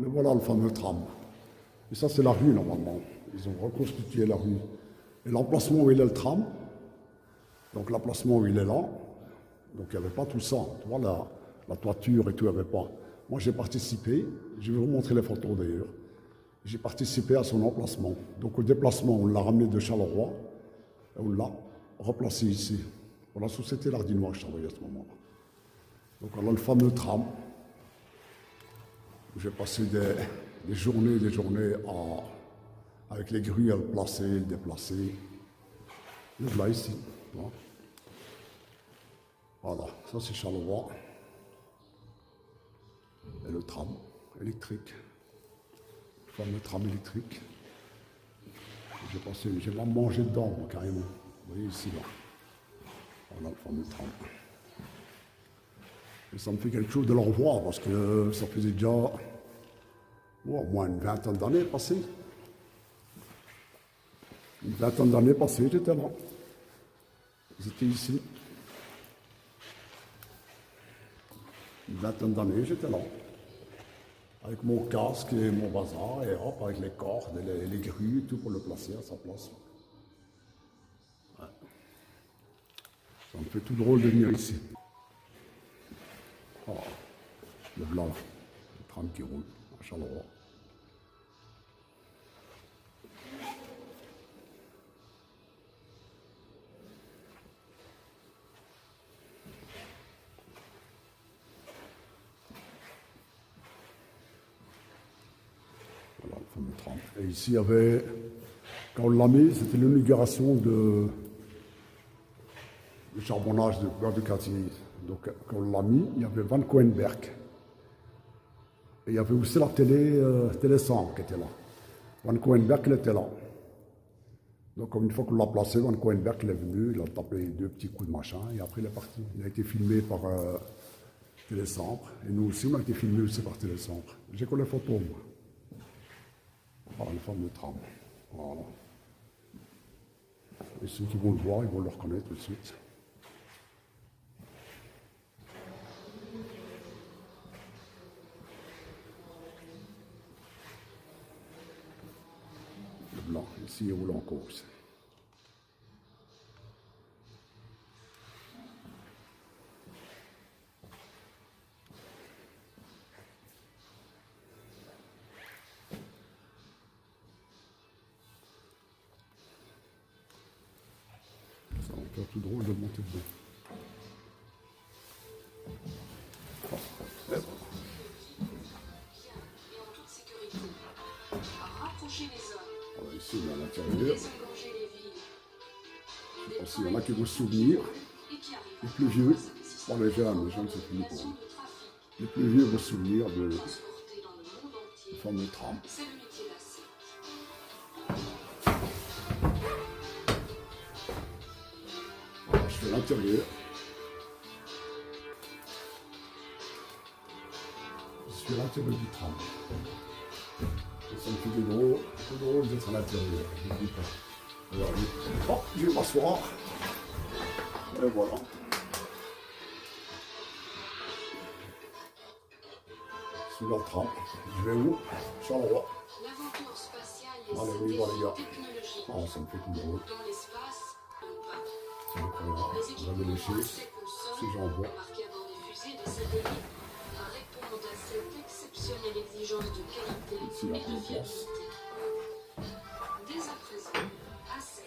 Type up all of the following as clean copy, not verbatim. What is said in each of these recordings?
Et voilà le fameux tram. Et ça, c'est la rue, normalement. Ils ont reconstitué la rue. Et l'emplacement où il est le tram, donc l'emplacement où il est là, donc il n'y avait pas tout ça. Tu vois, la toiture et tout, il n'y avait pas. Moi, j'ai participé, je vais vous montrer les photos d'ailleurs. J'ai participé à son emplacement. Donc au déplacement, on l'a ramené de Charleroi, et on l'a replacé ici. Pour la société Lardinois, je travaillais à ce moment-là. Donc on a le fameux tram. J'ai passé des journées avec les grues à le placer, le déplacer. Donc là, ici. Voilà, ça c'est Charleroi. Et le tram électrique. Le fameux tram électrique. J'ai même mangé dedans, moi, carrément. Vous voyez ici, là. Voilà le fameux tram. Et ça me fait quelque chose de le revoir, parce que ça faisait déjà au moins une vingtaine d'années passées. Une vingtaine d'années passées, j'étais là. J'étais ici. Une vingtaine d'années, j'étais là. Avec mon casque et mon bazar, et hop, avec les cordes, et les grues, et tout pour le placer à sa place. Ouais. Ça me fait tout drôle de venir ici. Oh, le blanc, le tram qui roule à Charleroi. Voilà le fameux tram. Et ici, il y avait, quand on l'a mis, c'était l'inauguration du charbonnage de beurre de quartier. Donc, quand on l'a mis, il y avait Van Coenberg. Et il y avait aussi la télé 100 qui était là. Van Coenberg, il était là. Donc, une fois qu'on l'a placé, Van Coenberg, il est venu, il a tapé deux petits coups de machin, et après, il est parti. Il a été filmé par Télécentre, et nous aussi, on a été filmés aussi par Télécentre. J'ai que les photos, moi. Voilà, le fameux tram. Voilà. Et ceux qui vont le voir, ils vont le reconnaître tout de suite. Le blanc, ici, il roule en course. Ça va faire tout drôle de monter dedans. Voilà, ici, on est à l'intérieur. Il y en a qui vont se souvenir. Les plus vieux, pas les jeunes c'est fini pour eux. Les plus vieux vont se souvenir du fameux tram. Voilà, je fais l'intérieur. Je suis à l'intérieur du tram. Et ça me fait tout drôle d'être à l'intérieur. Je ne dis pas. Alors, oh, je vais m'asseoir. Et voilà. Sous la tram. Je vais où? Charleroi. Allez, oui, voilà, les gars. Oh, ça me fait tout drôle. C'est incroyable. On va me lécher. Si j'en vois. Ici, la place.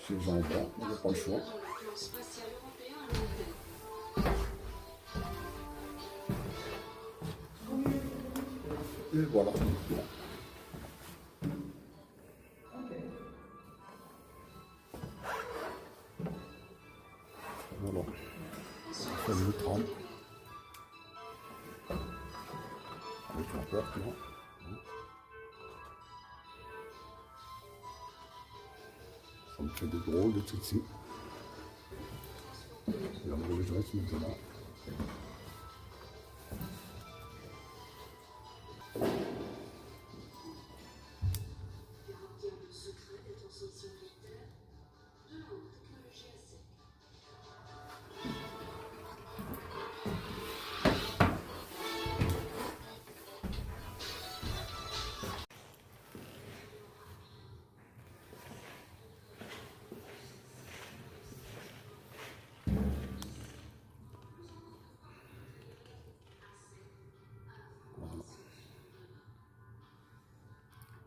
Si j'en vois, il n'y a pas le choix. Et voilà. Voilà. On fait le tram. Avec la porte, là. Ça me fait des drôles de tout ici. Regardez les gens qui sont là.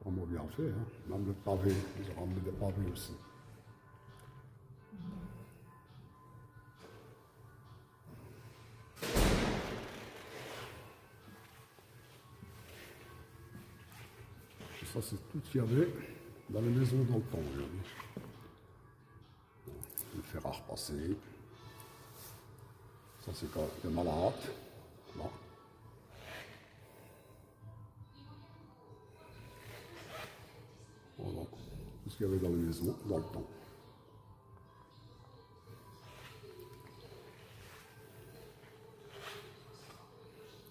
Vraiment bien fait, hein. Même le pavé, ils ont ramené des pavés aussi. Et ça, c'est tout ce qu'il y avait dans les maisons dans le temps, regardez. Le fer à repasser. Ça, c'est quand des malades. Là. Voilà, tout ce qu'il y avait dans les maisons dans le temps.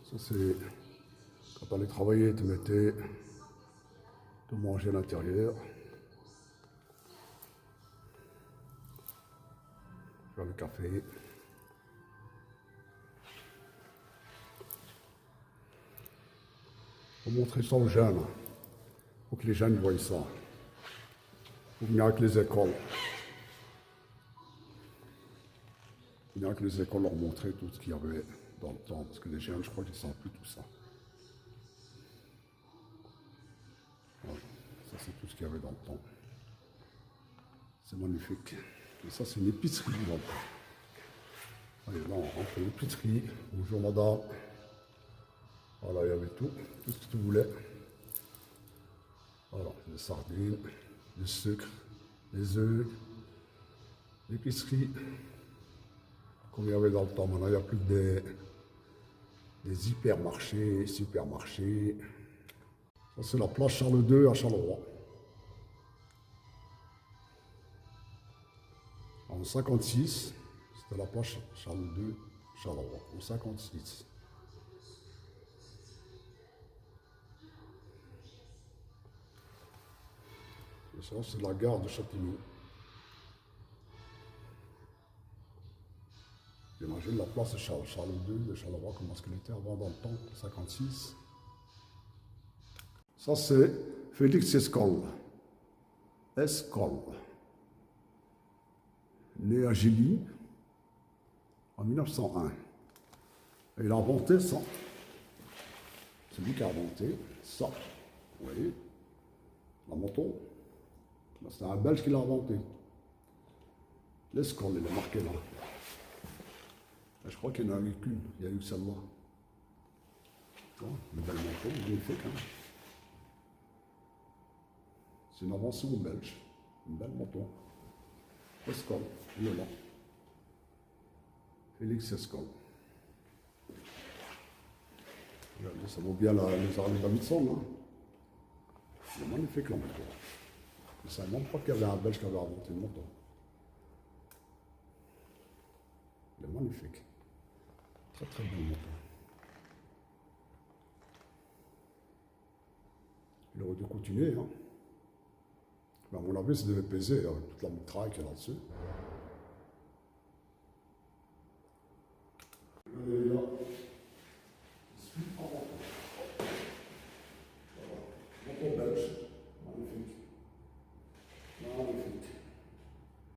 Ça, c'est quand tu allais travailler, tu mettais de manger à l'intérieur. Faire le café. Faut montrer ça aux jeunes. Faut que les jeunes voient ça. Faut venir avec les écoles. Venir avec les écoles leur montrer tout ce qu'il y avait dans le temps. Parce que les jeunes, je crois qu'ils ne savent plus tout ça. Voilà. Ça, c'est tout ce qu'il y avait dans le temps. C'est magnifique. Et ça, c'est une épicerie. Donc. Allez, là, on rentre l'épicerie. Bonjour, madame. Voilà, il y avait tout ce que tu voulais. Voilà, les sardines, le sucre, les œufs, l'épicerie. Comme il y avait dans le temps, maintenant, il n'y a plus que des hypermarchés, supermarchés. Ça, c'est la place Charles II à Charleroi. En 56, c'était la place Charles II, Charleroi, en 56. Et ça, c'est la gare de Châtillon. J'imagine la place Charles II de Charleroi, comment est-ce qu'elle était avant dans le temps, 56. Ça, c'est Félix Escolle. Escolle. Né à Gilly en 1901. Et il a inventé ça. C'est lui qui a inventé ça. Vous voyez, la moto. C'est un Belge qui l'a inventé. L'escolle, il est marqué là. Et je crois qu'il n'y en a eu qu'une. Il y a eu celle-là. Une belle moto, magnifique. Hein. C'est une invention belge. Une belle moto. Escolle, il est là. Félix Escolle. Regardez, ça vaut bien les Harley Davidson. Hein. C'est magnifique la moto. Je ne savais même pas qu'il y avait un Belge qui avait inventé une moto. Elle est magnifique. Très très belle moto. Il aurait dû continuer. Hein. Mais à mon avis, ça devait peser avec toute la mitraille qu'il y a là-dessus.